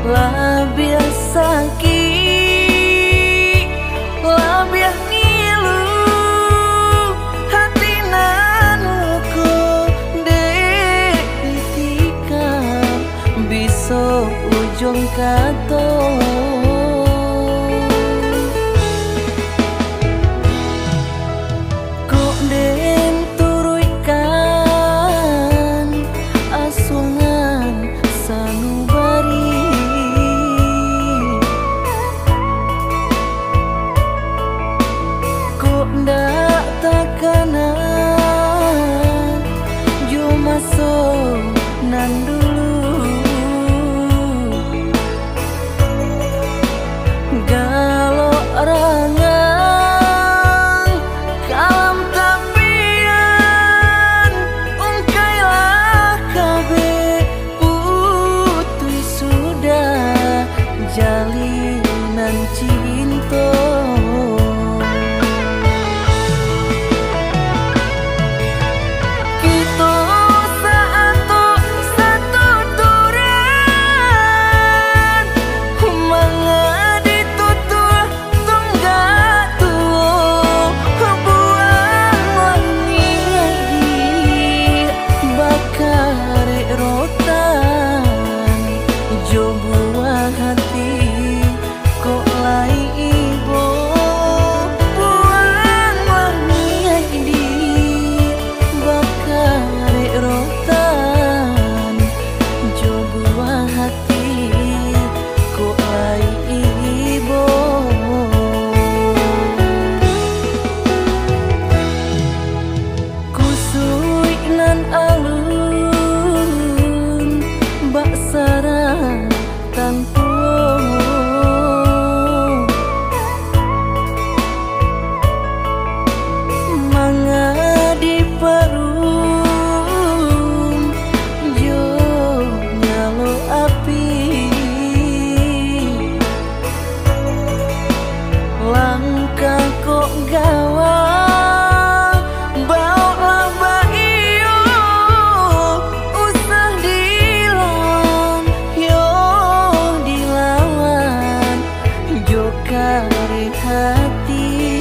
Labiah sakit, labiah ngilu, hati nan luku dek ditikam, bisa ujung kato. Kok den turuikan asungan sanubari, kok ndak takanan jo masuk nan dulu. Galau rangang kalam tapian, ungkailah kabe putui sudah jalinan cinta. Alun bak sarang tanpa mangadi parum jo nyalo api, langkah kok gawa kare hati.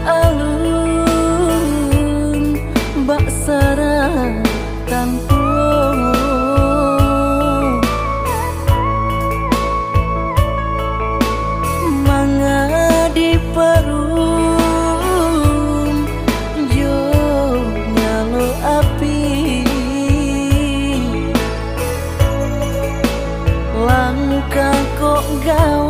Alun bak sarang tanpa mangadi parum jo nyalo api, langkah kok gawa